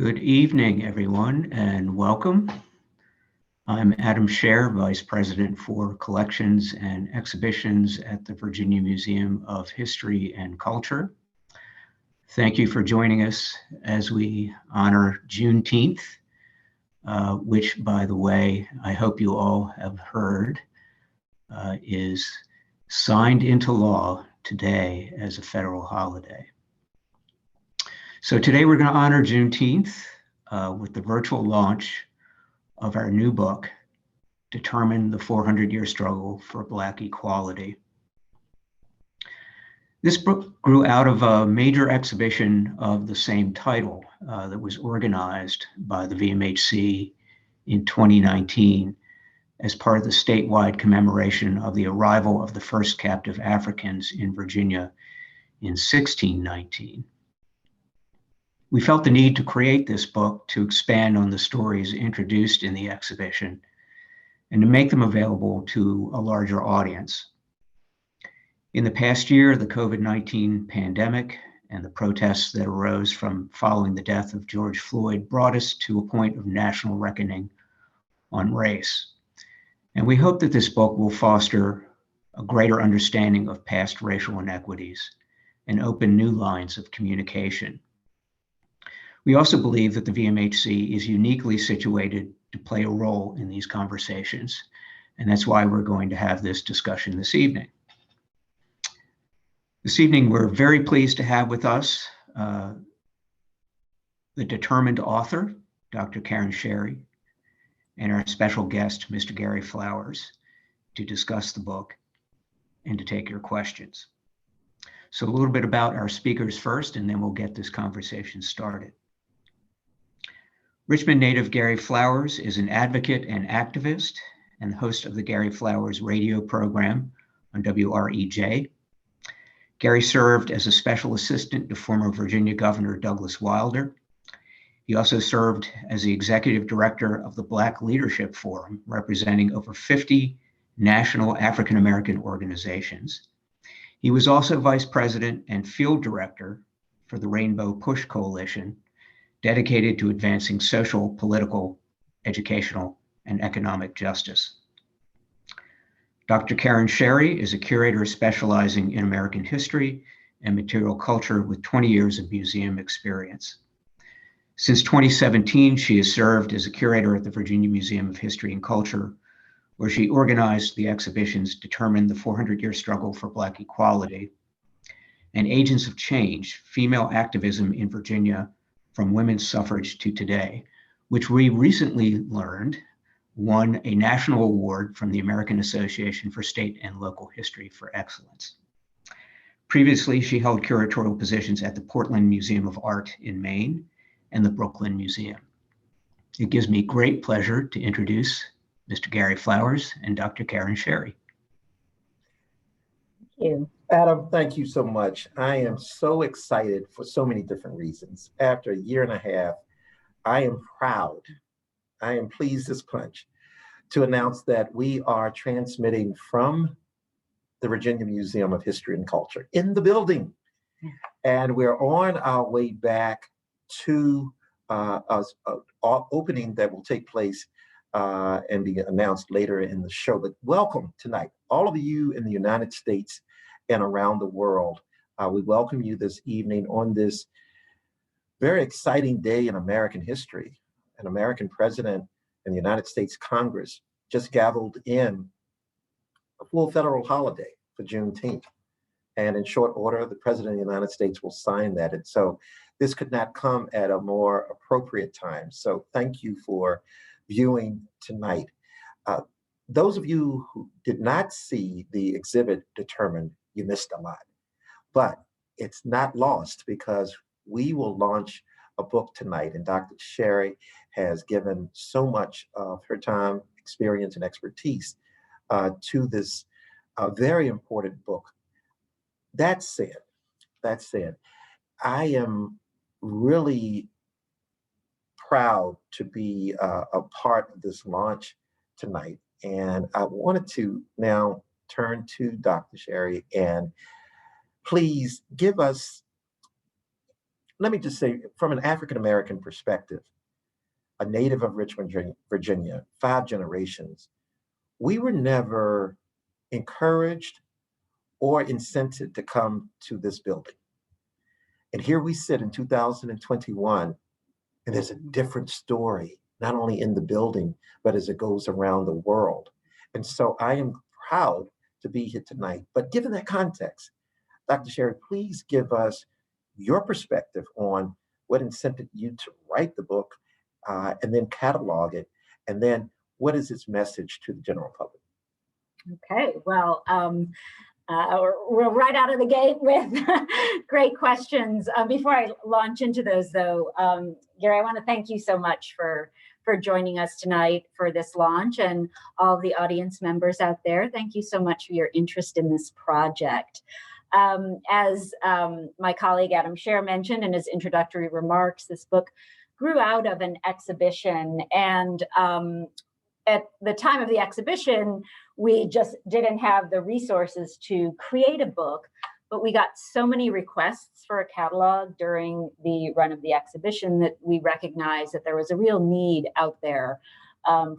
Good evening, everyone, and welcome. I'm Adam Scher, Vice President for Collections and Exhibitions at the Virginia Museum of History and Culture. Thank you for joining us as we honor Juneteenth, which, by the way, I hope you all have heard, is signed into law today as a federal holiday. So today we're going to honor Juneteenth with the virtual launch of our new book, Determine the 400-Year Struggle for Black Equality. This book grew out of a major exhibition of the same title that was organized by the VMHC in 2019 as part of the statewide commemoration of the arrival of the first captive Africans in Virginia in 1619. We felt the need to create this book to expand on the stories introduced in the exhibition and to make them available to a larger audience. In the past year, the COVID-19 pandemic and the protests that arose from following the death of George Floyd brought us to a point of national reckoning on race. And we hope that this book will foster a greater understanding of past racial inequities and open new lines of communication. We also believe that the VMHC is uniquely situated to play a role in these conversations, and that's why we're going to have this discussion this evening. This evening, we're very pleased to have with us the determined author, Dr. Karen Sherry, and our special guest, Mr. Gary Flowers, to discuss the book and to take your questions. So a little bit about our speakers first, and then we'll get this conversation started. Richmond native Gary Flowers is an advocate and activist and host of the Gary Flowers radio program on WREJ. Gary served as a special assistant to former Virginia Governor Douglas Wilder. He also served as the executive director of the Black Leadership Forum, representing over 50 national African American organizations. He was also vice president and field director for the Rainbow Push Coalition, dedicated to advancing social, political, educational, and economic justice. Dr. Karen Sherry is a curator specializing in American history and material culture with 20 years of museum experience. Since 2017, she has served as a curator at the Virginia Museum of History and Culture, where she organized the exhibitions Determine the 400-Year Struggle for Black Equality and Agents of Change, Female Activism in Virginia from Women's Suffrage to Today, which we recently learned won a national award from the American Association for State and Local History for Excellence. Previously, she held curatorial positions at the Portland Museum of Art in Maine and the Brooklyn Museum. It gives me great pleasure to introduce Mr. Gary Flowers and Dr. Karen Sherry. Thank you. Adam, thank you so much. I am so excited for so many different reasons. After a year and a half, I am proud, I am pleased as punch to announce that we are transmitting from the Virginia Museum of History and Culture in the building. And we're on our way back to an opening that will take place and be announced later in the show. But welcome tonight, all of you in the United States and around the world. We welcome you this evening on this very exciting day in American history. An American president and the United States Congress just gavelled in a full federal holiday for Juneteenth. And in short order, the president of the United States will sign that. And so this could not come at a more appropriate time. So thank you for viewing tonight. Those of you who did not see the exhibit Determined, you missed a lot. But it's not lost because we will launch a book tonight, and Dr. Sherry has given so much of her time, experience, and expertise to this very important book. That said, I am really proud to be a part of this launch tonight. And I wanted to now turn to Dr. Sherry and please give us let me just say, from an African-American perspective, a native of Richmond, Virginia, 5 generations, we were never encouraged or incented to come to this building. And here we sit in 2021, and there's a different story, not only in the building, but as it goes around the world. And so I am proud to be here tonight. But given that context, Dr. Sherry, please give us your perspective on what incented you to write the book and then catalog it. And then what is its message to the general public? Okay, well, we're right out of the gate with great questions. Before I launch into those, though, Gary, I want to thank you so much for joining us tonight for this launch, and all the audience members out there. Thank you so much for your interest in this project. As my colleague Adam Scher mentioned in his introductory remarks, this book grew out of an exhibition, and at the time of the exhibition, we just didn't have the resources to create a book, but we got so many requests for a catalog during the run of the exhibition that we recognized that there was a real need out there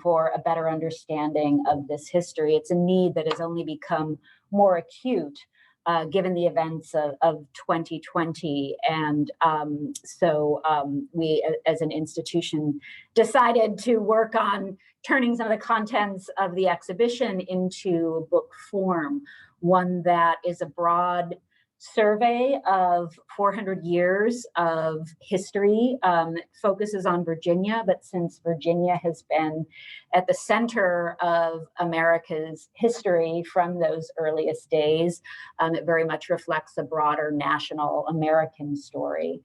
for a better understanding of this history. It's a need that has only become more acute given the events of 2020. And so we, as an institution, decided to work on turning some of the contents of the exhibition into book form, one that is a broad survey of 400 years of history. It focuses on Virginia, but since Virginia has been at the center of America's history from those earliest days, it very much reflects a broader national American story.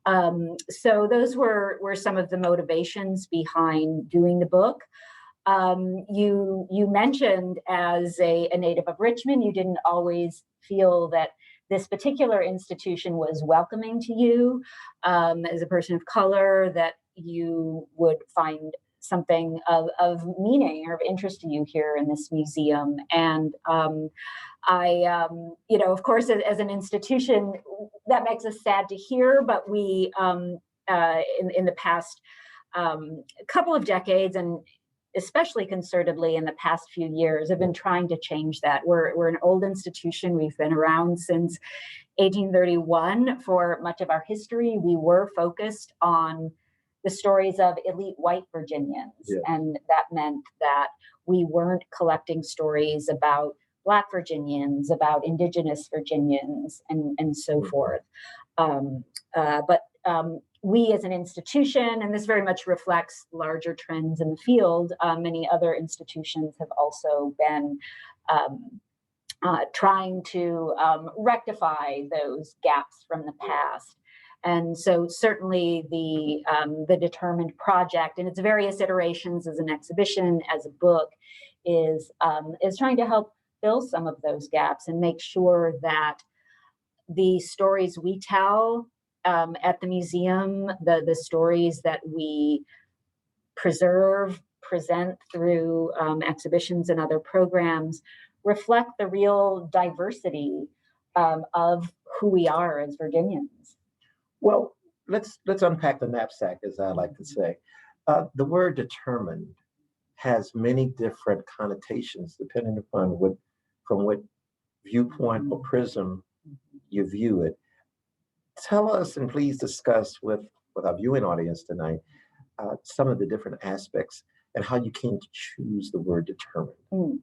So those were some of the motivations behind doing the book. You mentioned, as a native of Richmond, you didn't always feel that this particular institution was welcoming to you, as a person of color, that you would find something of meaning or of interest to you here in this museum. And you know, of course, as an institution, that makes us sad to hear, but we, in the past couple of decades, and especially concertedly in the past few years, have been trying to change that. We're an old institution. We've been around since 1831. For much of our history, we were focused on the stories of elite white Virginians. Yeah. And that meant that we weren't collecting stories about Black Virginians, about Indigenous Virginians, and so forth. But we as an institution, and this very much reflects larger trends in the field, many other institutions have also been trying to rectify those gaps from the past. And so certainly the Determined project in its various iterations, as an exhibition, as a book, is trying to help fill some of those gaps and make sure that the stories we tell at the museum, the stories that we preserve, present through exhibitions and other programs, reflect the real diversity of who we are as Virginians. Well, let's unpack the knapsack, as I like to say. The word determined has many different connotations depending upon from what viewpoint or prism you view it. Tell us, and please discuss with our viewing audience tonight, some of the different aspects and how you came to choose the word determined.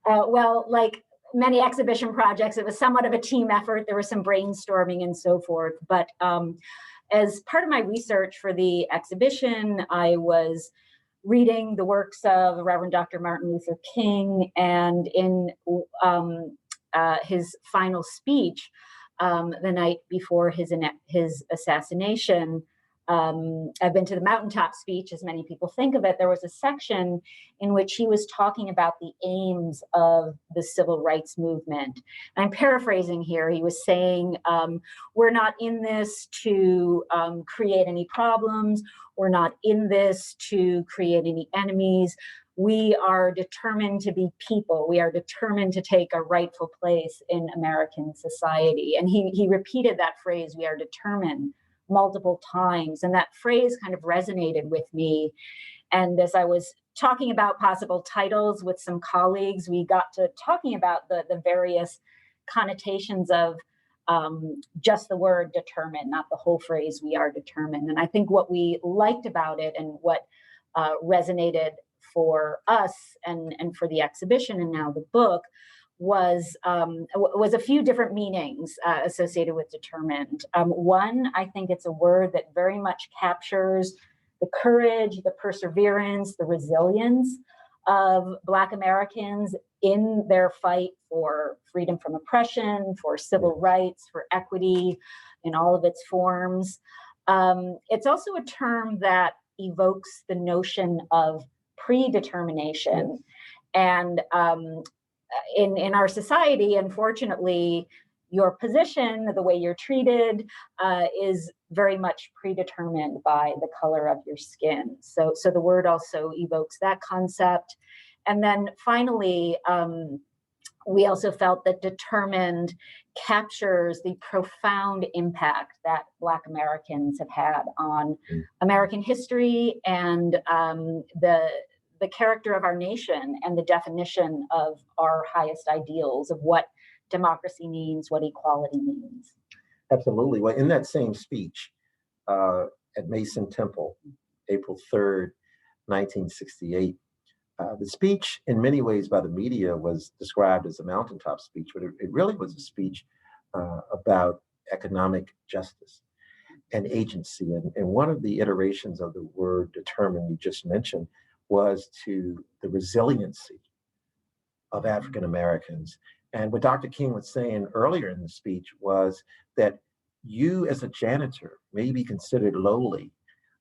Well, like many exhibition projects, it was somewhat of a team effort. There was some brainstorming and so forth. But as part of my research for the exhibition, I was reading the works of Reverend Dr. Martin Luther King, and in his final speech, the night before his assassination, I've been to the mountaintop speech, as many people think of it. There was a section in which he was talking about the aims of the civil rights movement. I'm paraphrasing here. He was saying, we're not in this to create any problems. We're not in this to create any enemies. we are determined to be people. We are determined to take a rightful place in American society. And he repeated that phrase, we are determined, multiple times. And that phrase kind of resonated with me. And as I was talking about possible titles with some colleagues, we got to talking about the various connotations of just the word determined, not the whole phrase, we are determined. And I think what we liked about it and what resonated for us and for the exhibition and now the book was a few different meanings associated with determined. One, I think it's a word that very much captures the courage, the perseverance, the resilience of Black Americans in their fight for freedom from oppression, for civil rights, for equity in all of its forms. It's also a term that evokes the notion of predetermination. And in our society, unfortunately, your position, the way you're treated, is very much predetermined by the color of your skin. So the word also evokes that concept. And then finally, we also felt that determined captures the profound impact that Black Americans have had on American history and the character of our nation and the definition of our highest ideals of what democracy means, what equality means. Absolutely. Well, in that same speech at Mason Temple, April 3rd, 1968, the speech in many ways by the media was described as a mountaintop speech, but it really was a speech about economic justice and agency. And one of the iterations of the word determined you just mentioned was to the resiliency of African Americans. And what Dr. King was saying earlier in the speech was that you as a janitor may be considered lowly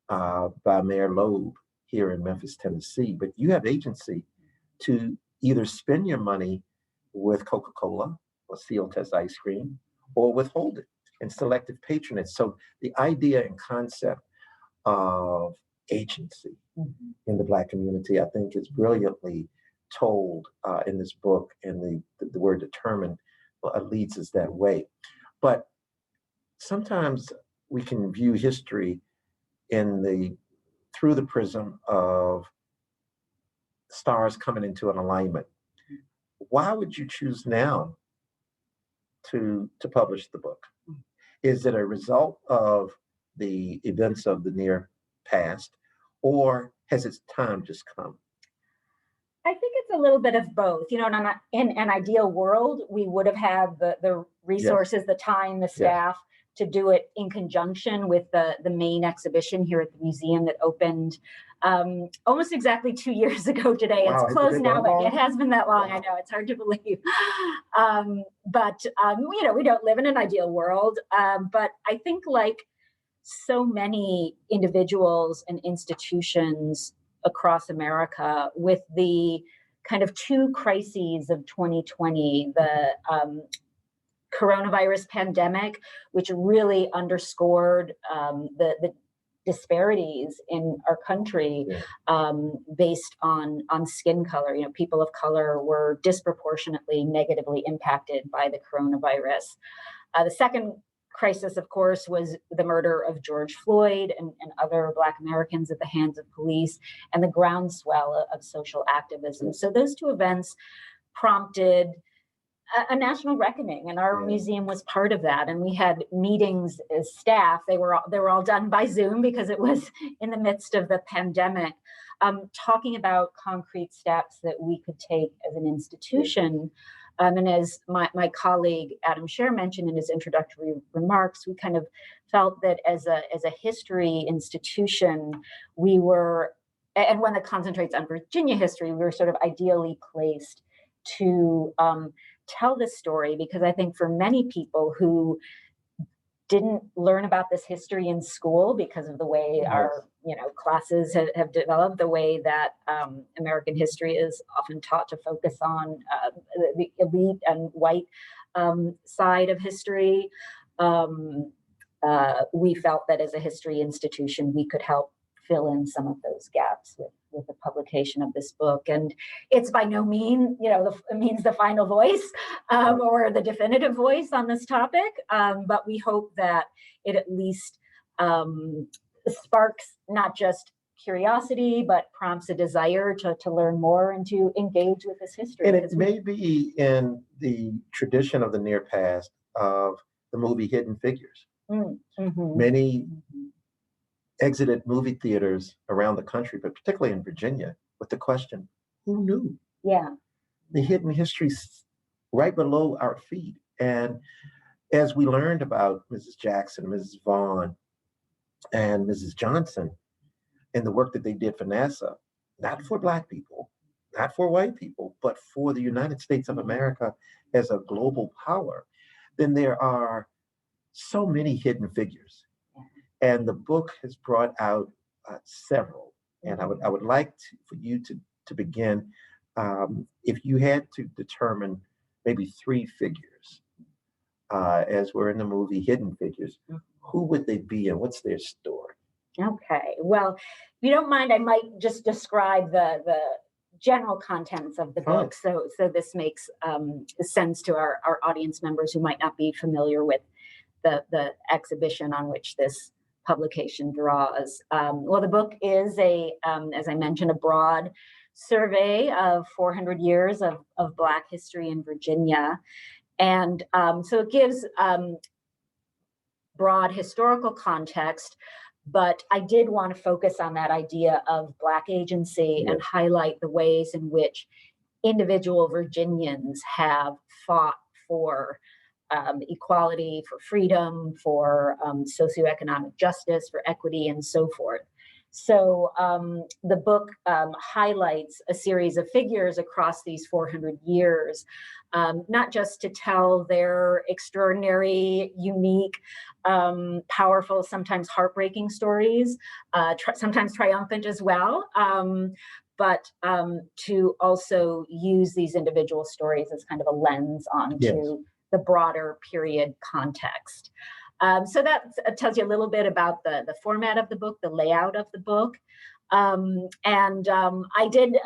by Mayor Loeb here in Memphis, Tennessee, but you have agency to either spend your money with Coca-Cola or Seal Test ice cream or withhold it in selective patronage. So the idea and concept of agency in the Black community, I think, is brilliantly told in this book, and the word determined leads us that way. But sometimes we can view history through the prism of stars coming into an alignment. Why would you choose now to publish the book? Is it a result of the events of the near past, or has its time just come? I think it's a little bit of both. You know, in an ideal world, we would have had the resources, the time, the staff to do it in conjunction with the main exhibition here at the museum that opened almost exactly 2 years ago today. Wow, it's closed now, but it has been that long. Wow. I know, it's hard to believe. But you know, we don't live in an ideal world. But I think, like so many individuals and institutions across America, with the kind of two crises of 2020, the coronavirus pandemic, which really underscored the disparities in our country based on skin color. You know, people of color were disproportionately negatively impacted by the coronavirus. The second crisis, of course, was the murder of George Floyd and other Black Americans at the hands of police, and the groundswell of social activism. So those two events prompted a national reckoning, and our museum was part of that. And we had meetings as staff. They were all done by Zoom because it was in the midst of the pandemic, talking about concrete steps that we could take as an institution. And as my colleague Adam Scher mentioned in his introductory remarks, we kind of felt that as a history institution, we were, and one that concentrates on Virginia history, we were sort of ideally placed to tell this story, because I think for many people who didn't learn about this history in school because of the way our classes have developed, the way that American history is often taught to focus on the elite and white side of history. We felt that as a history institution, we could help fill in some of those gaps the publication of this book. And it's by no means, the final voice or the definitive voice on this topic, but we hope that it at least sparks not just curiosity, but prompts a desire to learn more and to engage with this history. And it may be in the tradition of the near past of the movie Hidden Figures. Mm-hmm. Many exited movie theaters around the country, but particularly in Virginia, with the question, who knew? Yeah. The hidden histories right below our feet. And as we learned about Mrs. Jackson, Mrs. Vaughn, and Mrs. Johnson, and the work that they did for NASA, not for Black people, not for white people, but for the United States of America as a global power, then there are so many hidden figures. And the book has brought out several. And I would like for you to begin, if you had to determine maybe 3 figures, as we're in the movie Hidden Figures, who would they be and what's their story? Okay, well, if you don't mind, I might just describe the general contents of the book, so this makes sense to our audience members who might not be familiar with the exhibition on which this publication draws. Well, the book is as I mentioned, a broad survey of 400 years of Black history in Virginia. And so it gives broad historical context, but I did want to focus on that idea of Black agency and highlight the ways in which individual Virginians have fought for equality, for freedom, for socioeconomic justice, for equity, and so forth. So the book highlights a series of figures across these 400 years, not just to tell their extraordinary, unique, powerful, sometimes heartbreaking stories, sometimes triumphant as well, but to also use these individual stories as kind of a lens onto the broader period context. So that tells you a little bit about the format of the book, the layout of the book. I did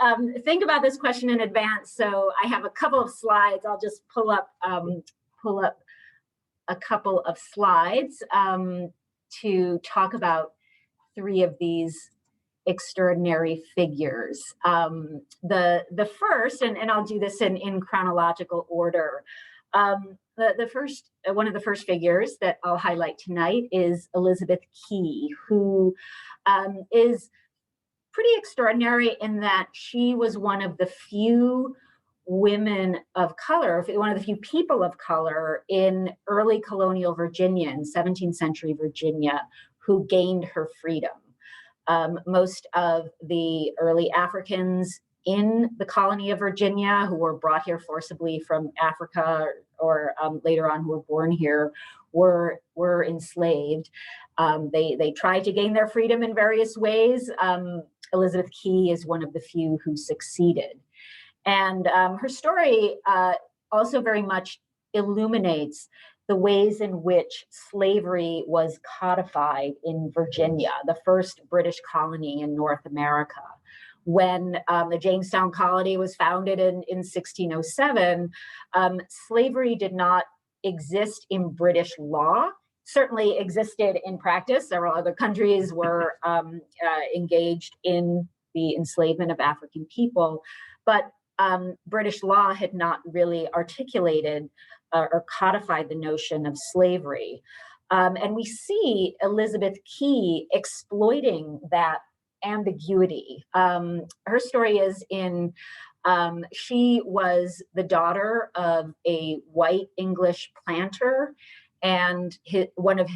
think about this question in advance, so I have a couple of slides. I'll just pull up a couple of slides to talk about 3 of these extraordinary figures. The first, and I'll do this in chronological order. The first, one of the first figures that I'll highlight tonight is Elizabeth Key, who is pretty extraordinary in that she was one of the few women of color, one of the few people of color in early colonial Virginia, in 17th century Virginia, who gained her freedom. Most of the early Africans in the colony of Virginia who were brought here forcibly from Africa or later on who were born here were enslaved. They tried to gain their freedom in various ways. Elizabeth Key is one of the few who succeeded. And her story also very much illuminates the ways in which slavery was codified in Virginia, the first British colony in North America. When the Jamestown colony was founded in 1607, slavery did not exist in British law, certainly existed in practice. Several other countries were engaged in the enslavement of African people, but British law had not really articulated or codified the notion of slavery. And we see Elizabeth Key exploiting that ambiguity. Her story is she was the daughter of a white English planter and one of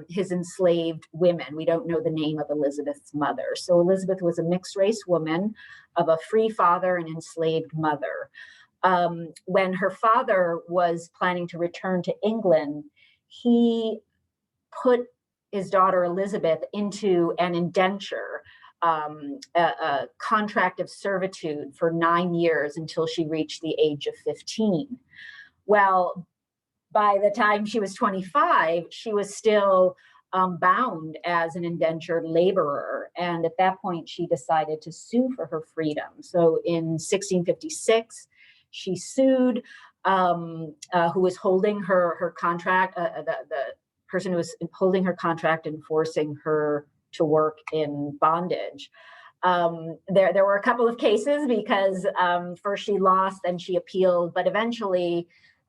his enslaved women. We don't know the name of Elizabeth's mother. So Elizabeth was a mixed race woman of a free father and enslaved mother. When her father was planning to return to England, he put his daughter Elizabeth into an indenture, a contract of servitude for 9 years until she reached the age of 15. Well, by the time she was 25, she was still bound as an indentured laborer. And at that point, she decided to sue for her freedom. So in 1656, she sued who was holding her contract, the person who was holding her contract and forcing her to work in bondage. There were a couple of cases because first she lost, then she appealed, but eventually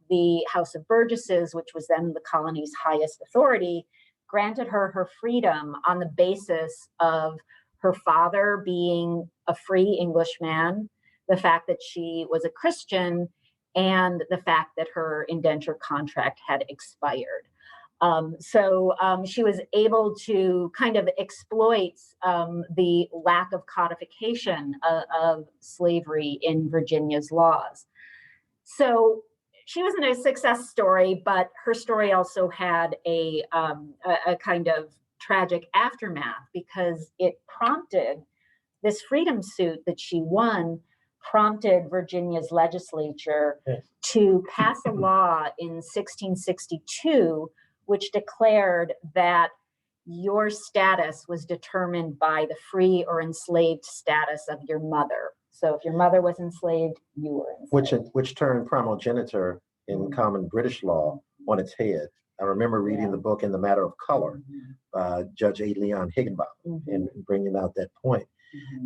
the House of Burgesses, which was then the colony's highest authority, granted her freedom on the basis of her father being a free Englishman, the fact that she was a Christian, and the fact that her indenture contract had expired. So she was able to kind of exploit the lack of codification of slavery in Virginia's laws. So she wasn't a success story, but her story also had a kind of tragic aftermath, because it prompted this freedom suit that she won, prompted Virginia's legislature to pass a law in 1662, which declared that your status was determined by the free or enslaved status of your mother. So if your mother was enslaved, you were enslaved. Which turned primogeniture in common British law on its head. I remember reading the book In the Matter of Color, Judge A. Leon Higginbotham, and bringing out that point.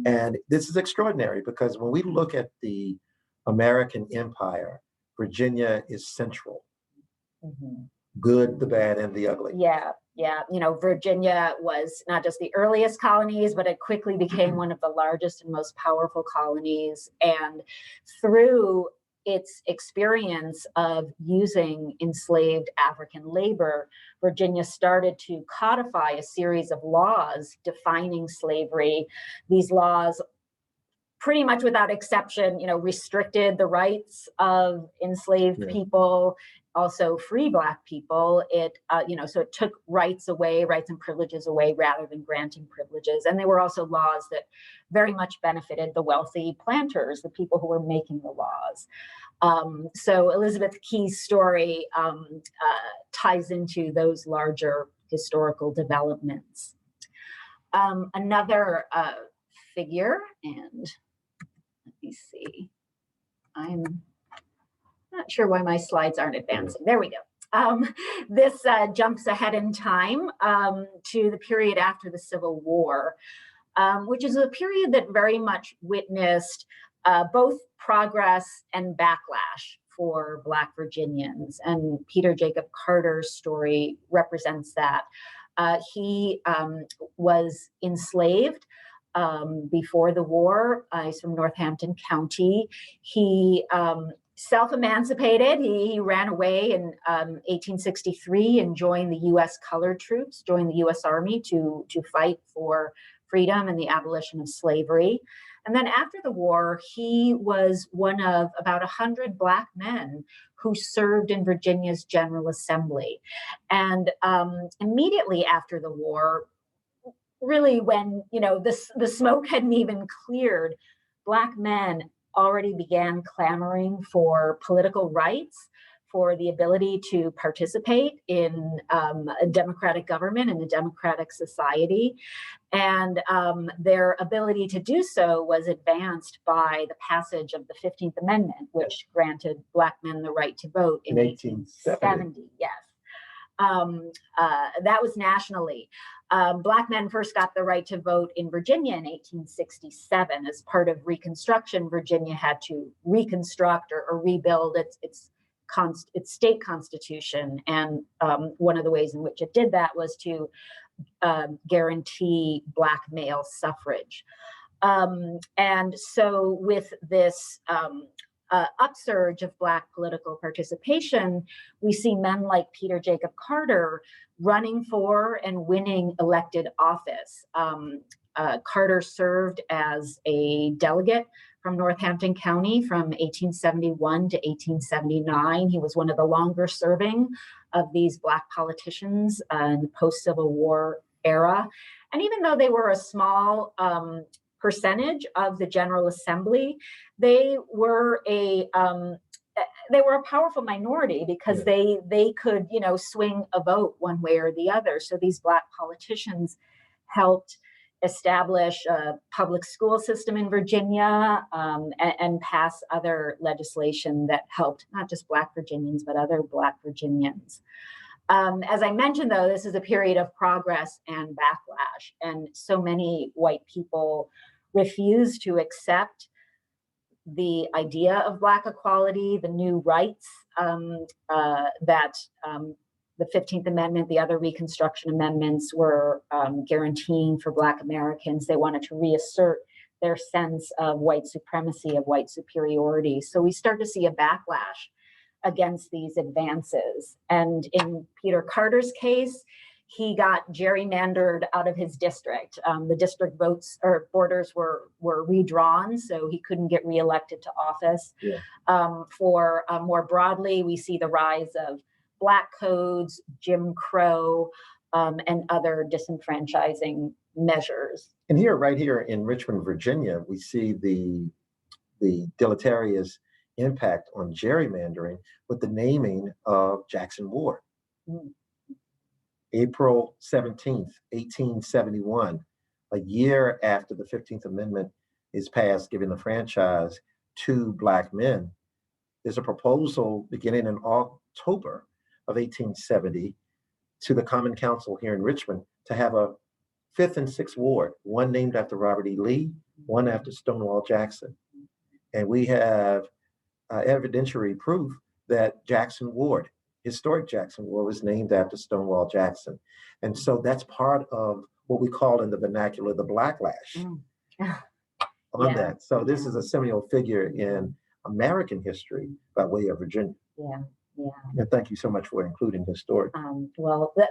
And this is extraordinary because when we look at the American empire, Virginia is central. Good, the bad, and the ugly. Yeah. You know, Virginia was not just the earliest colonies, but it quickly became one of the largest and most powerful colonies. And through its experience of using enslaved African labor, Virginia started to codify a series of laws defining slavery. These laws, pretty much without exception, you know, restricted the rights of enslaved people, also free Black people. It, so it took rights and privileges away rather than granting privileges. And there were also laws that very much benefited the wealthy planters, the people who were making the laws. So Elizabeth Key's story ties into those larger historical developments. Another figure, and let me see, I'm not sure why my slides aren't advancing. There we go. This jumps ahead in time to the period after the Civil War, which is a period that very much witnessed both progress and backlash for Black Virginians. And Peter Jacob Carter's story represents that. He was enslaved before the war. He's from Northampton County. He self-emancipated. He ran away in 1863 and joined the U.S. colored troops, joined the U.S. Army to fight for freedom and the abolition of slavery. And then after the war, he was one of about 100 Black men who served in Virginia's General Assembly. And immediately after the war, really when, the smoke hadn't even cleared, Black men already began clamoring for political rights, for the ability to participate in a democratic government and a democratic society. And their ability to do so was advanced by the passage of the 15th Amendment, which granted Black men the right to vote in 1870. Yes. That was nationally. Black men first got the right to vote in Virginia in 1867. As part of Reconstruction, Virginia had to reconstruct or rebuild its state constitution. And one of the ways in which it did that was to guarantee Black male suffrage. And so with this upsurge of Black political participation, we see men like Peter Jacob Carter running for and winning elected office. Carter served as a delegate from Northampton County from 1871 to 1879. He was one of the longer serving of these Black politicians in the post-Civil War era. And even though they were a small percentage of the General Assembly, they were they were a powerful minority because they could, you know, swing a vote one way or the other. So these Black politicians helped establish a public school system in Virginia, and pass other legislation that helped not just Black Virginians, but other Black Virginians. As I mentioned, though, this is a period of progress and backlash, and so many white people refuse to accept the idea of Black equality, the new rights that the 15th Amendment, the other Reconstruction amendments were guaranteeing for Black Americans. They wanted to reassert their sense of white supremacy, of white superiority. So we start to see a backlash against these advances. And in Peter Carter's case, he got gerrymandered out of his district. The district votes or borders were redrawn, so he couldn't get reelected to office. More broadly, we see the rise of Black codes, Jim Crow, and other disenfranchising measures. And here, right here in Richmond, Virginia, we see the deleterious impact on gerrymandering with the naming of Jackson Ward. April 17th, 1871, a year after the 15th Amendment is passed, giving the franchise to Black men, there's a proposal beginning in October of 1870 to the Common Council here in Richmond to have a 5th and 6th ward, one named after Robert E. Lee, one after Stonewall Jackson. And we have evidentiary proof that Jackson Ward, historic Jackson Ward, was named after Stonewall Jackson. And so that's part of what we call in the vernacular the Blacklash on that. So this is a seminal figure in American history by way of Virginia. And thank you so much for including his story.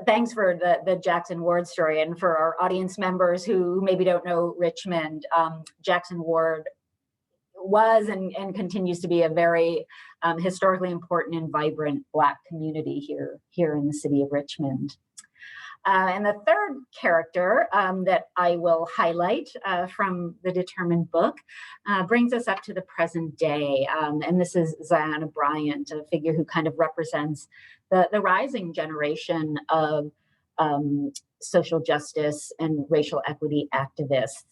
Thanks for the Jackson Ward story. And for our audience members who maybe don't know Richmond, Jackson Ward was and continues to be a very historically important and vibrant Black community here in the city of Richmond. And the third character that I will highlight from the Determined book brings us up to the present day. And this is ZYAHNA Bryant, a figure who kind of represents the rising generation of social justice and racial equity activists.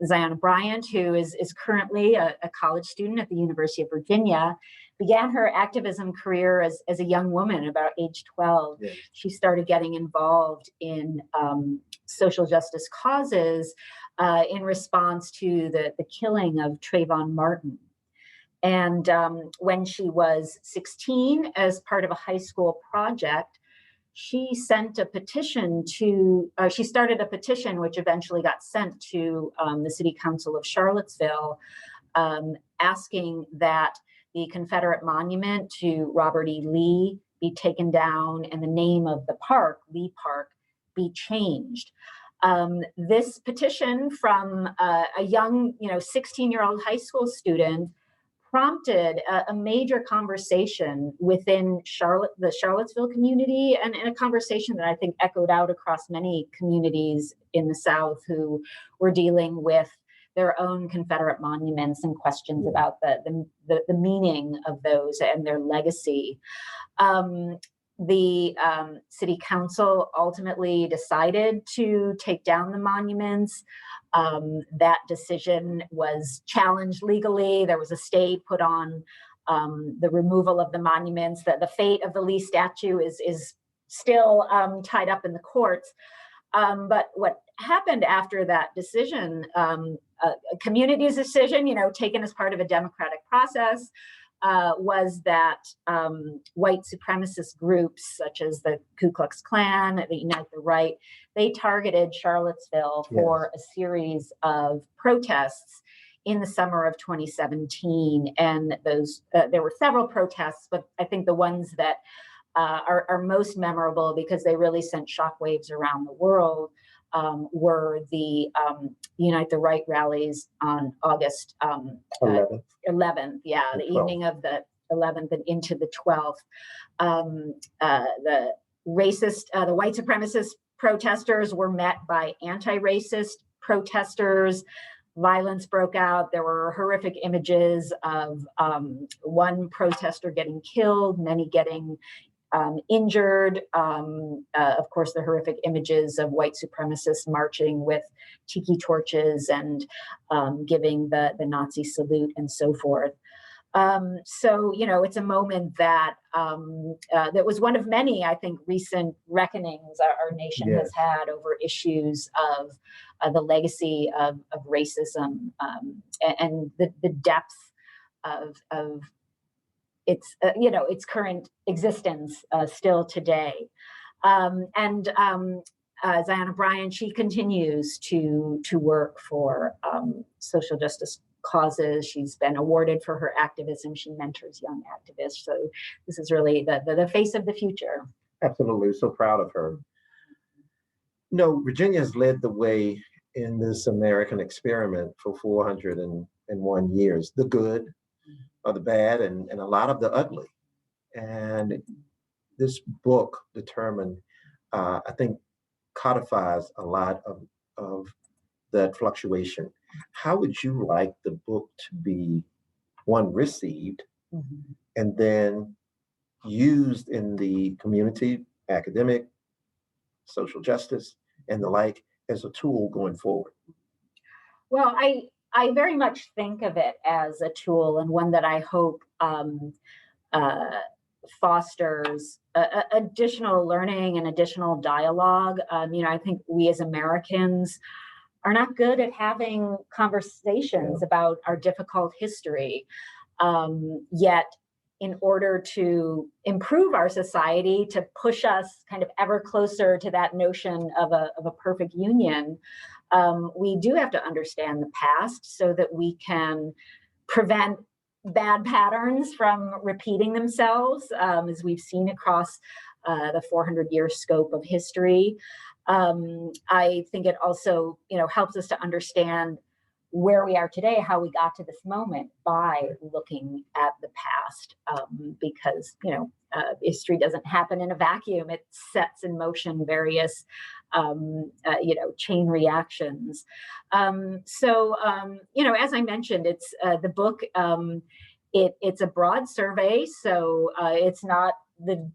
ZYAHNA Bryant, who is currently a college student at the University of Virginia, began her activism career as a young woman, about age 12. Yes. She started getting involved in social justice causes in response to the killing of Trayvon Martin. And when she was 16, as part of a high school project, she sent a petition she started a petition which eventually got sent to the City Council of Charlottesville, asking that the Confederate monument to Robert E. Lee be taken down and the name of the park, Lee Park, be changed. This petition from a young, 16-year-old high school student prompted a major conversation within the Charlottesville community, and a conversation that I think echoed out across many communities in the South who were dealing with their own Confederate monuments and questions about the meaning of those and their legacy. The city council ultimately decided to take down the monuments. That decision was challenged legally. There was a stay put on the removal of the monuments. The fate of the Lee statue is still tied up in the courts. But what happened after that decision, a community's decision, taken as part of a democratic process, was that white supremacist groups such as the Ku Klux Klan, the Unite the Right, they targeted Charlottesville for a series of protests in the summer of 2017. And those there were several protests, but I think the ones that are most memorable because they really sent shockwaves around the world were the Unite the Right rallies on August 11th, the evening of the 11th and into the 12th. The white supremacist protesters were met by anti-racist protesters. violence broke out. There were horrific images of one protester getting killed, many getting injured. Of course, the horrific images of white supremacists marching with tiki torches and giving the Nazi salute and so forth. So, you know, it's a moment that that was one of many, I think, recent reckonings our nation has had over issues of the legacy of racism and the depth of its, you know, its current existence still today. ZYAHNA Bryant, she continues to work for social justice causes. She's been awarded for her activism. She mentors young activists. So this is really the face of the future. Absolutely, so proud of her. No, Virginia has led the way in this American experiment for 401 years, the good or the bad and a lot of the ugly. And this book determined, I think, codifies a lot of that fluctuation. How would you like the book to be, one, received, and then used in the community, academic, social justice, and the like, as a tool going forward? Well, I very much think of it as a tool, and one that I hope fosters additional learning and additional dialogue. You know, I think we as Americans are not good at having conversations about our difficult history. Yet, in order to improve our society, to push us kind of ever closer to that notion of a perfect union, we do have to understand the past so that we can prevent bad patterns from repeating themselves, as we've seen across the 400-year scope of history. I think it also, you know, helps us to understand where we are today, how we got to this moment by looking at the past, because, you know, history doesn't happen in a vacuum. It sets in motion various, you know, chain reactions. So, you know, as I mentioned, it's the book, it's a broad survey, so it's not the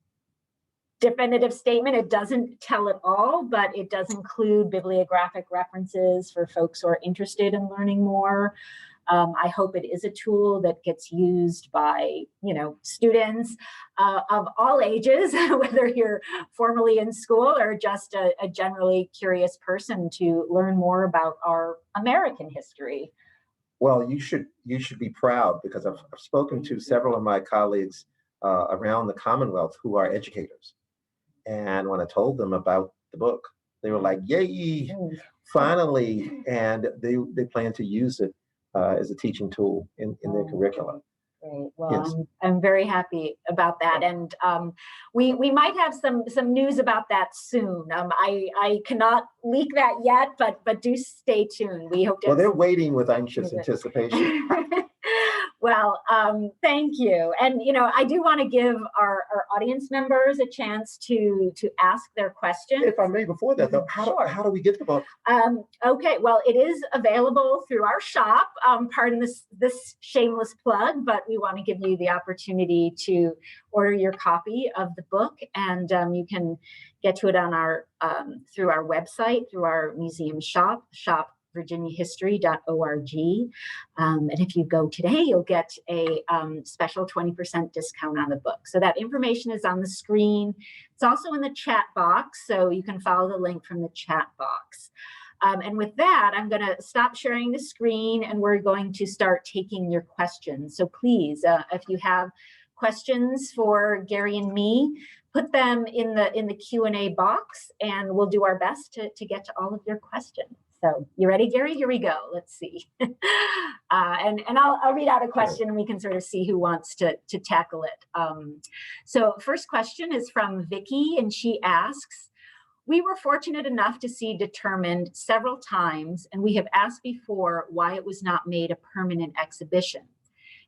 definitive statement. It doesn't tell it all, but it does include bibliographic references for folks who are interested in learning more. I hope it is a tool that gets used by, you know, students of all ages, whether you're formally in school or just a generally curious person to learn more about our American history. Well, you should be proud, because I've spoken to several of my colleagues around the Commonwealth who are educators. And when I told them about the book, they were like, yay, finally. And they plan to use it as a teaching tool in their curriculum. Great. Well, I'm very happy about that. And we might have some news about that soon. I cannot leak that yet, but do stay tuned. We hope to. Well, they're waiting with anxious anticipation. Well, thank you. And, you know, I do want to give our audience members a chance to ask their questions. If I may, before that, though, how do we get the book? Okay, well, it is available through our shop. Pardon this shameless plug, but we want to give you the opportunity to order your copy of the book, and you can get to it on our through our website, through our museum shop virginiahistory.org. And if you go today, you'll get a special 20% discount on the book. So that information is on the screen. It's also in the chat box, so you can follow the link from the chat box. And with that, I'm going to stop sharing the screen, and we're going to start taking your questions. So please, if you have questions for Gary and me, put them in the Q&A box, and we'll do our best to get to all of your questions. So you ready, Gary? Here we go. Let's see. And I'll read out a question, and we can sort of see who wants to tackle it. So first question is from Vicky, and she asks, we were fortunate enough to see Determined several times, and we have asked before why it was not made a permanent exhibition.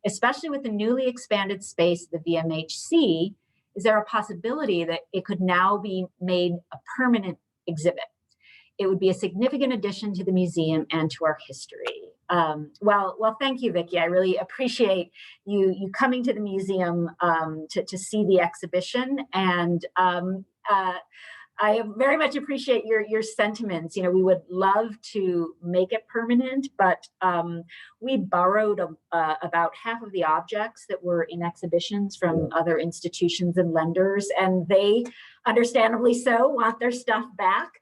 Especially with the newly expanded space, the VMHC, is there a possibility that it could now be made a permanent exhibit? It would be a significant addition to the museum and to our history. Well, thank you, Vicki. I really appreciate you coming to the museum to see the exhibition, and I very much appreciate your sentiments. You know, we would love to make it permanent, but we borrowed about half of the objects that were in exhibitions from other institutions and lenders, and they, understandably so, want their stuff back.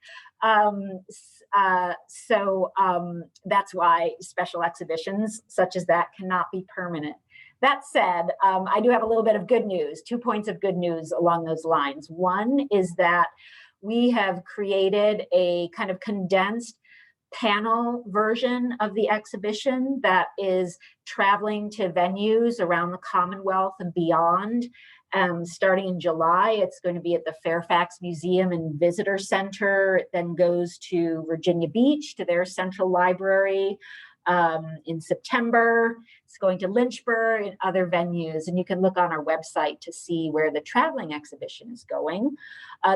So that's why special exhibitions such as that cannot be permanent. That said, I do have a little bit of good news, 2 points of good news along those lines. One is that we have created a kind of condensed panel version of the exhibition that is traveling to venues around the Commonwealth and beyond. Starting in July, it's going to be at the Fairfax Museum and Visitor Center. It then goes to Virginia Beach, to their central library. In September, it's going to Lynchburg and other venues. And you can look on our website to see where the traveling exhibition is going.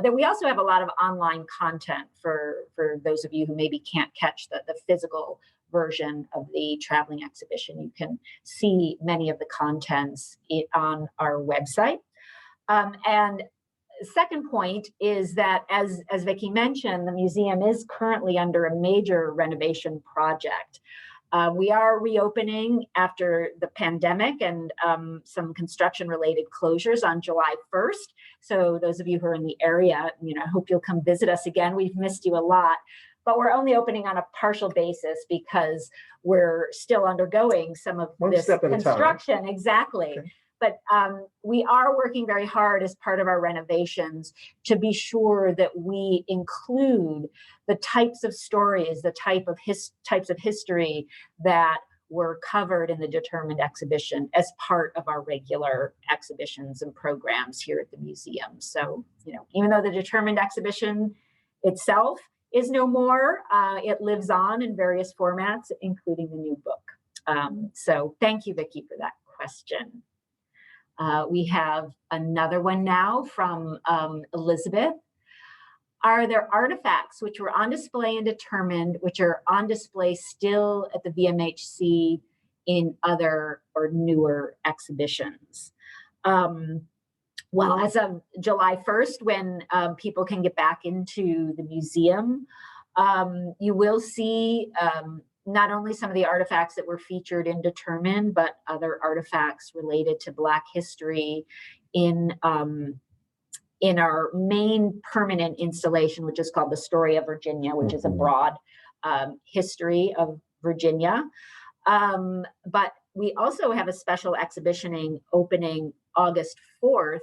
Then we also have a lot of online content for those of you who maybe can't catch the physical version of the traveling exhibition. You can see many of the contents on our website. And the second point is that, as Vicki mentioned, the museum is currently under a major renovation project. We are reopening after the pandemic and some construction-related closures on July 1st. So those of you who are in the area, I hope you'll come visit us again. We've missed you a lot. But we're only opening on a partial basis because we're still undergoing some of this construction. Exactly. Okay. But we are working very hard as part of our renovations to be sure that we include the types of stories, the types of history that were covered in the Determined exhibition as part of our regular exhibitions and programs here at the museum. So, even though the Determined exhibition itself is no more, it lives on in various formats, including the new book. So thank you, Vicki, for that question. We have another one now from Elizabeth. Are there artifacts which were on display in Determined, which are on display still at the VMHC in other or newer exhibitions? Well, as of July 1st, when people can get back into the museum, you will see not only some of the artifacts that were featured in Determined, but other artifacts related to Black history in our main permanent installation, which is called The Story of Virginia, which is a broad history of Virginia. But we also have a special exhibition opening August 4th,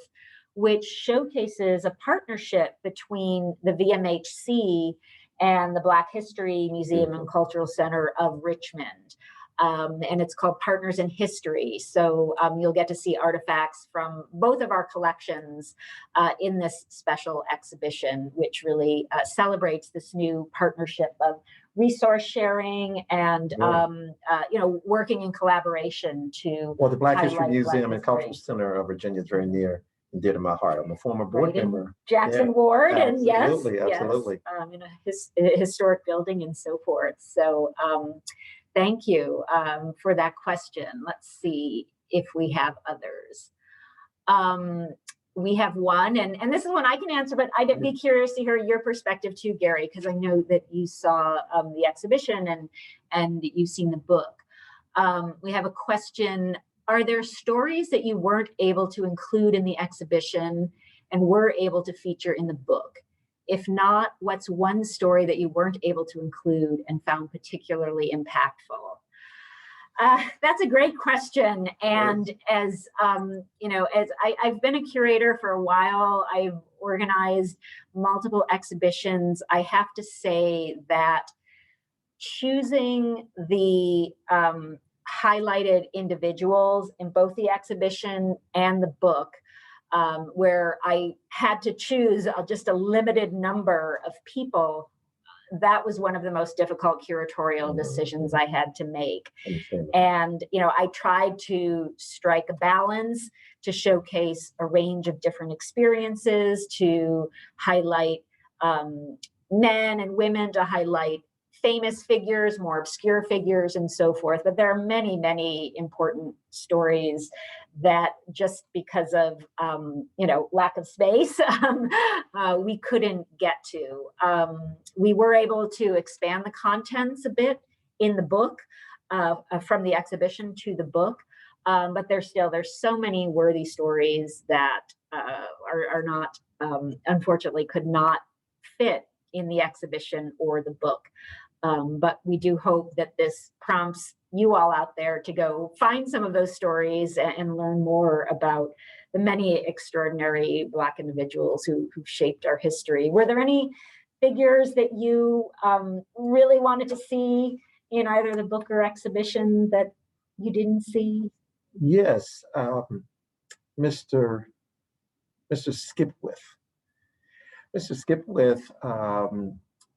which showcases a partnership between the VMHC and the Black History Museum and Cultural Center of Richmond. And it's called Partners in History. So you'll get to see artifacts from both of our collections in this special exhibition, which really celebrates this new partnership of resource sharing and working in collaboration to. Well, the Black History Museum and Cultural Center of Virginia is very near and dear to my heart. I'm a former board member. Jackson Ward, absolutely, and absolutely. In a historic building and so forth. So thank you for that question. Let's see if we have others. We have one, and this is one I can answer, but I'd be curious to hear your perspective too, Gary, because I know that you saw the exhibition and you've seen the book. We have a question. Are there stories that you weren't able to include in the exhibition and were able to feature in the book? If not, what's one story that you weren't able to include and found particularly impactful? That's a great question. And as I've been a curator for a while, I've organized multiple exhibitions. I have to say that choosing the highlighted individuals in both the exhibition and the book, where I had to choose just a limited number of people, that was one of the most difficult curatorial decisions I had to make. And, I tried to strike a balance to showcase a range of different experiences, to highlight men and women, to highlight famous figures, more obscure figures, and so forth. But there are many, many important stories that just because of lack of space, we couldn't get to. We were able to expand the contents a bit in the book, from the exhibition to the book, but there's so many worthy stories that are not, unfortunately, could not fit in the exhibition or the book. But we do hope that this prompts you all out there to go find some of those stories and learn more about the many extraordinary Black individuals who shaped our history. Were there any figures that you really wanted to see in either the book or exhibition that you didn't see? Yes, Mr. Skipwith. Mr. Skipwith,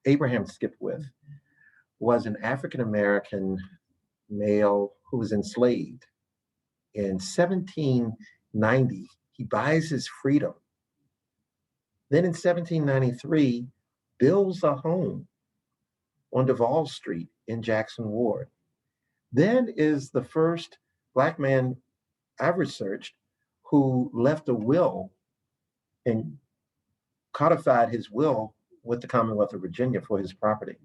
Abraham Skipwith, was an African-American male who was enslaved. In 1790, he buys his freedom. Then in 1793, builds a home on Duval Street in Jackson Ward. Then is the first Black man I've researched who left a will and codified his will with the Commonwealth of Virginia for his property.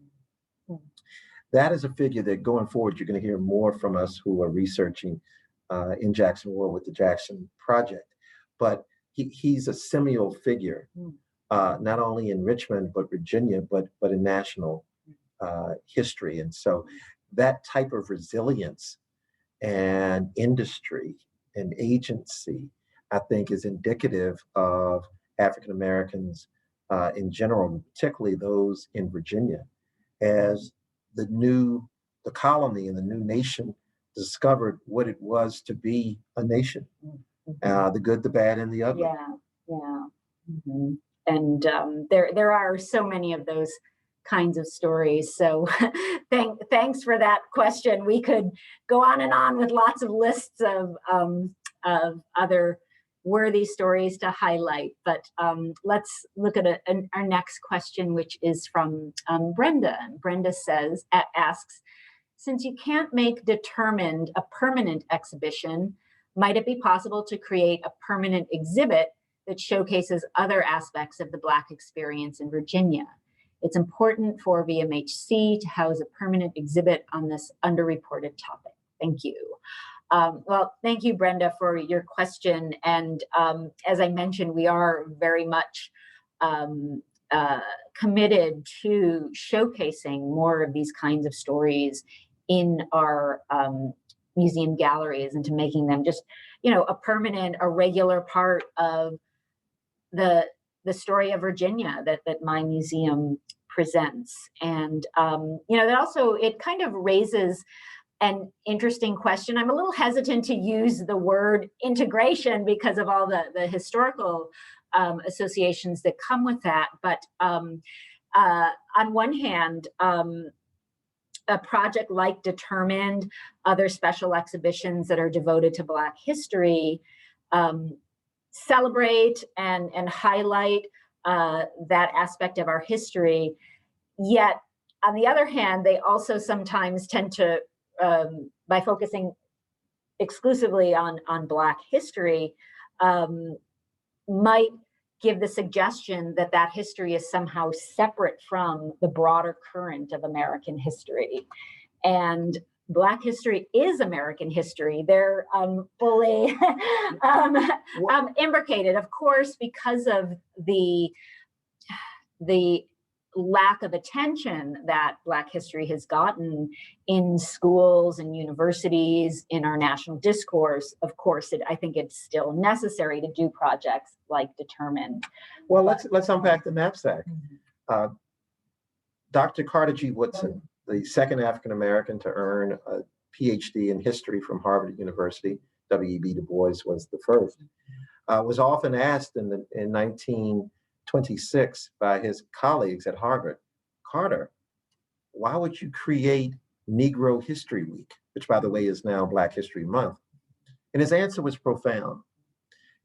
That is a figure that going forward, you're going to hear more from us who are researching in Jackson Ward with the Jackson Project. But he's a seminal figure, not only in Richmond, but Virginia, but in national history. And so that type of resilience and industry and agency, I think, is indicative of African Americans in general, particularly those in Virginia, as the colony and the new nation discovered what it was to be a nation, the good, the bad, and the ugly. Yeah. Mm-hmm. And there are so many of those kinds of stories. So thanks for that question. We could go on and on with lots of lists of other worthy stories to highlight, but let's look at our next question, which is from Brenda. And Brenda asks, since you can't make Determined a permanent exhibition, might it be possible to create a permanent exhibit that showcases other aspects of the Black experience in Virginia? It's important for VMHC to house a permanent exhibit on this underreported topic. Thank you. Well, thank you, Brenda, for your question. And as I mentioned, we are very much committed to showcasing more of these kinds of stories in our museum galleries and to making them just, a permanent, a regular part of the story of Virginia that my museum presents. And, that also, it kind of raises an interesting question. I'm a little hesitant to use the word integration because of all the historical associations that come with that. But on one hand, a project like Determined, other special exhibitions that are devoted to Black history, celebrate and highlight that aspect of our history. Yet, on the other hand, they also sometimes tend to, by focusing exclusively on Black history, might give the suggestion that that history is somehow separate from the broader current of American history. And Black history is American history. They're fully imbricated, of course, because of the lack of attention that Black history has gotten in schools and universities, in our national discourse. Of course, I think it's still necessary to do projects like Determined. Well, let's unpack the knapsack. Dr. Carter G. Woodson, the second African-American to earn a PhD in history from Harvard University, W.E.B. Du Bois was the first, was often asked in 1926 by his colleagues at Harvard, Carter, why would you create Negro History Week, which by the way is now Black History Month? And his answer was profound.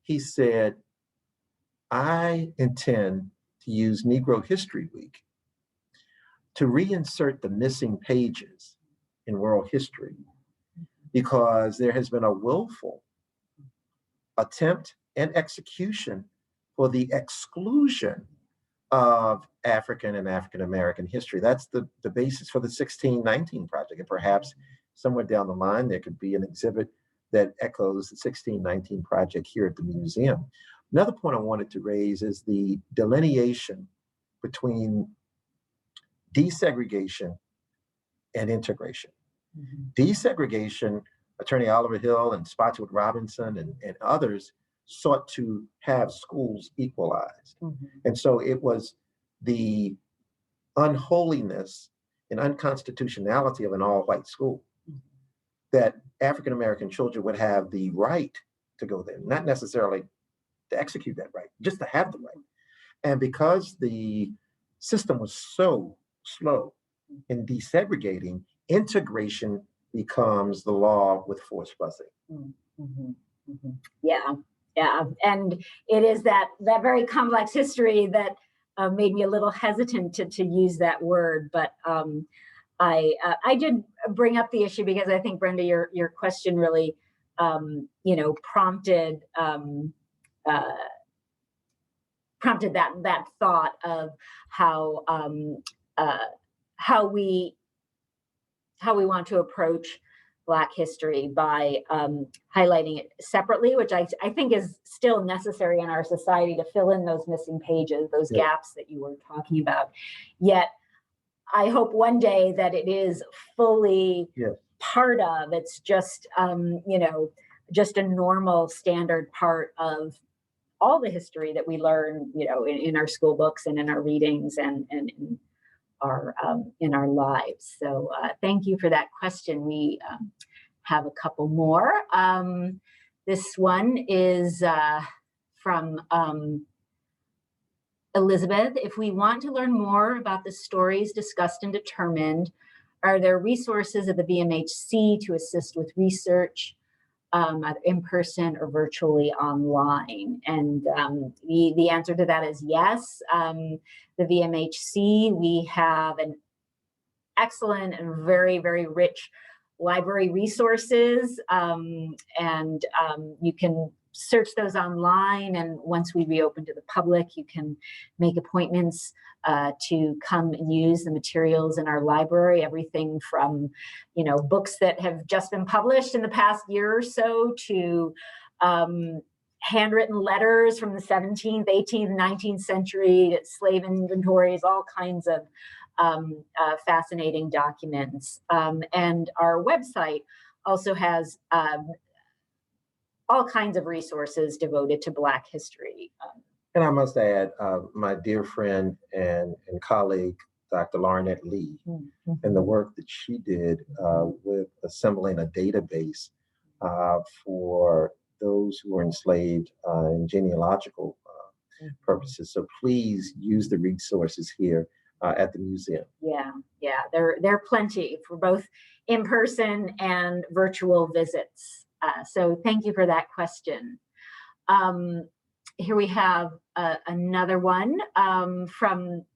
He said, I intend to use Negro History Week to reinsert the missing pages in world history, because there has been a willful attempt and execution for the exclusion of African and African American history. That's the basis for the 1619 Project. And perhaps somewhere down the line, there could be an exhibit that echoes the 1619 Project here at the museum. Another point I wanted to raise is the delineation between desegregation and integration. Desegregation, Attorney Oliver Hill and Spotswood Robinson and others sought to have schools equalized. And so it was the unholiness and unconstitutionality of an all-white school that African-American children would have the right to go there, not necessarily to execute that right, just to have the right. And because the system was so slow in desegregating, integration becomes the law with forced busing. Yeah. Yeah, and it is that very complex history that made me a little hesitant to use that word. But I did bring up the issue because I think, Brenda, your question really, prompted that thought of how we want to approach Black history by highlighting it separately, which I think is still necessary in our society to fill in those missing pages, those gaps that you were talking about. Yet, I hope one day that it is fully part of, it's just, just a normal standard part of all the history that we learn, in our school books and in our readings and in our lives. So thank you for that question. We have a couple more. This one is from Elizabeth. If we want to learn more about the stories discussed and determined, are there resources at the VMHC to assist with research, either in person or virtually online? And the answer to that is yes. The VMHC, we have an excellent and very, very rich library resources, and you can search those online. And once we reopen to the public, you can make appointments to come and use the materials in our library, everything from, books that have just been published in the past year or so to handwritten letters from the 17th, 18th, 19th century, slave inventories, all kinds of fascinating documents. And our website also has all kinds of resources devoted to Black history. And I must add, my dear friend and colleague, Dr. Larnette Lee, and the work that she did with assembling a database for those who were enslaved in genealogical purposes. So please use the resources here at the museum. Yeah, there are plenty for both in-person and virtual visits. So thank you for that question. Here we have another one from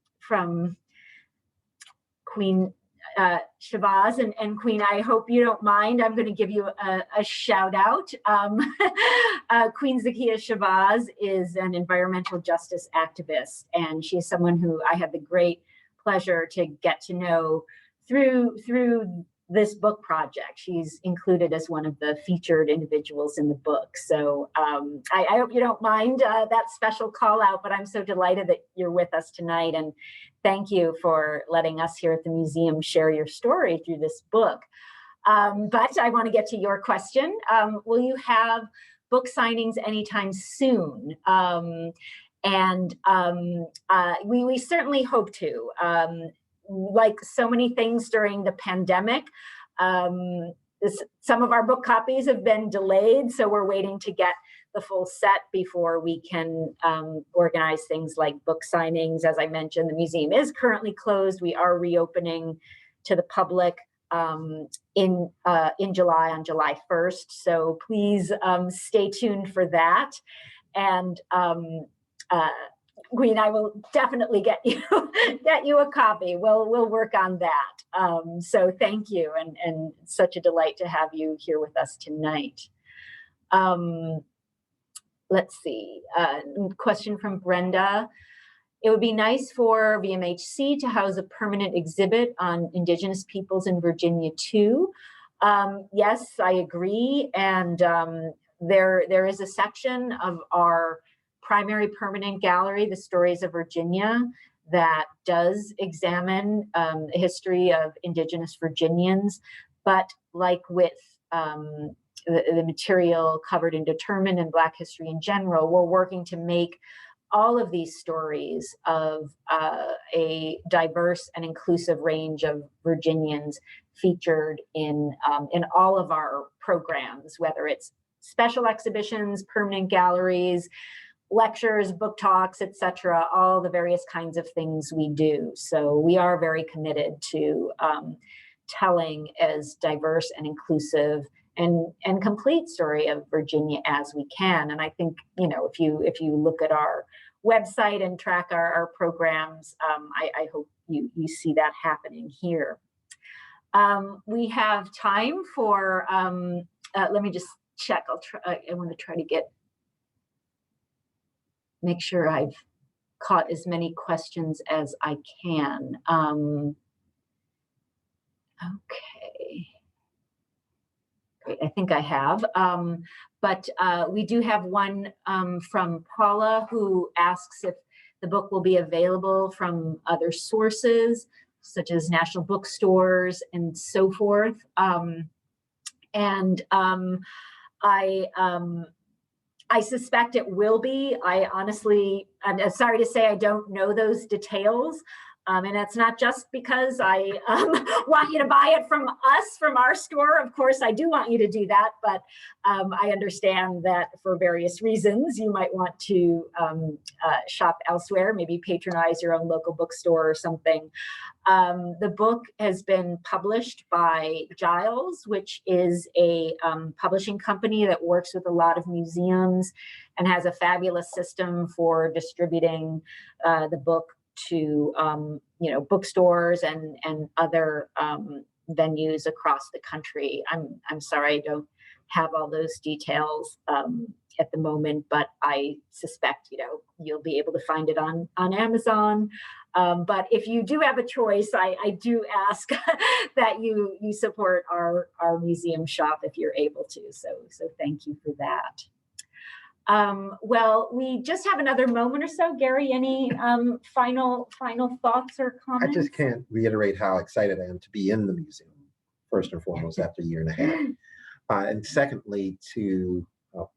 Queen Shabazz, and Queen, I hope you don't mind. I'm going to give you a shout out. Queen Zakiya Shabazz is an environmental justice activist, and she is someone who I had the great pleasure to get to know through this book project. She's included as one of the featured individuals in the book. So I hope you don't mind that special call out, but I'm so delighted that you're with us tonight. And thank you for letting us here at the museum share your story through this book. But I want to get to your question. Will you have book signings anytime soon? We certainly hope to. Like so many things during the pandemic, some of our book copies have been delayed, so we're waiting to get the full set before we can organize things like book signings. As I mentioned, the museum is currently closed. We are reopening to the public in July, on July 1st. So please stay tuned for that. And Queen, I will definitely get you a copy. We'll work on that. So thank you, and such a delight to have you here with us tonight. Let's see, question from Brenda. It would be nice for VMHC to house a permanent exhibit on Indigenous peoples in Virginia too. Yes, I agree. And there is a section of our primary permanent gallery, The Stories of Virginia, that does examine the history of Indigenous Virginians. But like with the material covered in Determined and Black history in general, we're working to make all of these stories of a diverse and inclusive range of Virginians featured in all of our programs, whether it's special exhibitions, permanent galleries, lectures, book talks, etc., all the various kinds of things we do. So we are very committed to telling as diverse and inclusive and complete story of Virginia as we can. And I think, you know, if you look at our website and track our programs, I hope you see that happening here. We have time for, let me just check. I want to try to make sure I've caught as many questions as I can. Okay. Great, I think I have. But we do have one from Paula, who asks if the book will be available from other sources, such as national bookstores and so forth. I suspect it will be. I honestly, I'm sorry to say I don't know those details. And it's not just because I want you to buy it from us, from our store. Of course, I do want you to do that, but I understand that for various reasons, you might want to shop elsewhere, maybe patronize your own local bookstore or something. The book has been published by Giles, which is a publishing company that works with a lot of museums and has a fabulous system for distributing the book to bookstores and other venues across the country. I'm sorry I don't have all those details at the moment, but I suspect you'll be able to find it on Amazon. But if you do have a choice, I do ask that you support our museum shop if you're able to. So thank you for that. Well, we just have another moment or so. Gary, any final thoughts or comments? I just can't reiterate how excited I am to be in the museum, first and foremost, after a year and a half. And secondly, to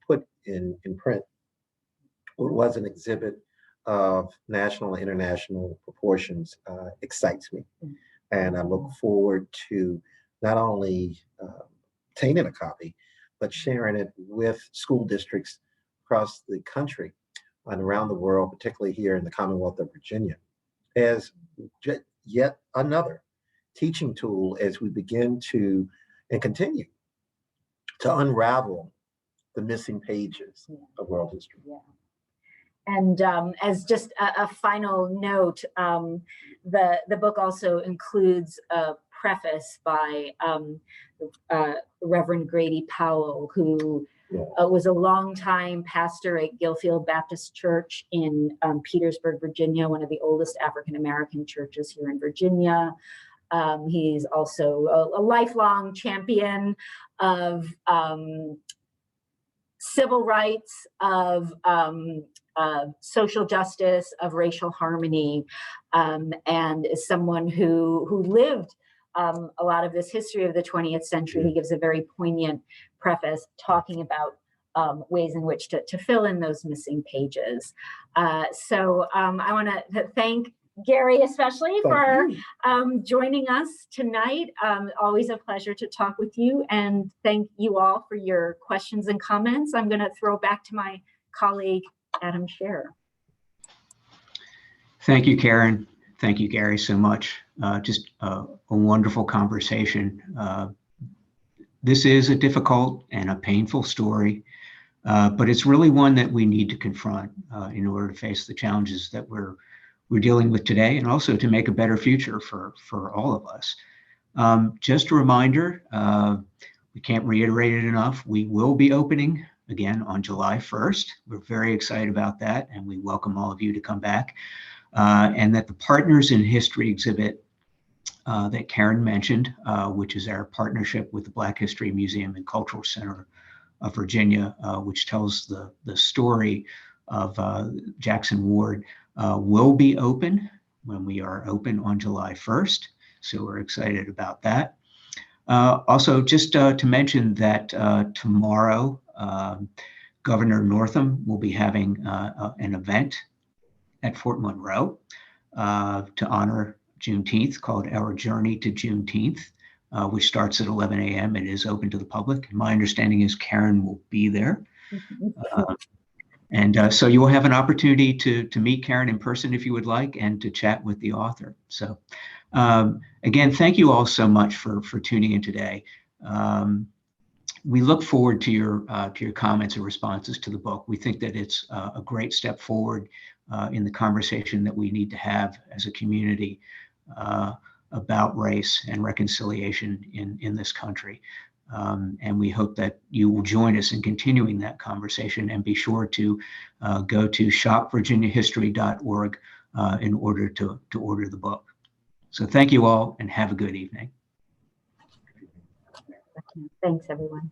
put in print what was an exhibit of national and international proportions excites me. And I look forward to not only obtaining a copy, but sharing it with school districts across the country and around the world, particularly here in the Commonwealth of Virginia, as yet another teaching tool as we begin to and continue to unravel the missing pages of world history. Yeah. And as just a final note, the book also includes a preface by Reverend Grady Powell, who was a longtime pastor at Gilfield Baptist Church in Petersburg, Virginia, one of the oldest African-American churches here in Virginia. He's also a lifelong champion of civil rights, of social justice, of racial harmony, and is someone who lived a lot of this history of the 20th century. He gives a very poignant preface talking about ways in which to fill in those missing pages. So I want to thank Gary, especially for joining us tonight. Always a pleasure to talk with you, and thank you all for your questions and comments. I'm going to throw back to my colleague, Adam Scherer. Thank you, Karen. Thank you, Gary, so much. Just a wonderful conversation. This is a difficult and a painful story. but it's really one that we need to confront in order to face the challenges that we're dealing with today, and also to make a better future for all of us. Just a reminder, we can't reiterate it enough, we will be opening again on July 1st. We're very excited about that, and we welcome all of you to come back. And that the Partners in History exhibit that Karen mentioned, which is our partnership with the Black History Museum and Cultural Center of Virginia, which tells the story of Jackson Ward, will be open when we are open on July 1st. So we're excited about that. Also, just to mention that tomorrow, Governor Northam will be having an event at Fort Monroe to honor Juneteenth, called Our Journey to Juneteenth, which starts at 11 a.m. It is open to the public. My understanding is Karen will be there. So you will have an opportunity to meet Karen in person if you would like, and to chat with the author. So again, thank you all so much for tuning in today. We look forward to your comments and responses to the book. We think that it's a great step forward in the conversation that we need to have as a community about race and reconciliation in this country. And we hope that you will join us in continuing that conversation, and be sure to go to shopvirginiahistory.org in order to order the book. So thank you all, and have a good evening. Thanks, everyone.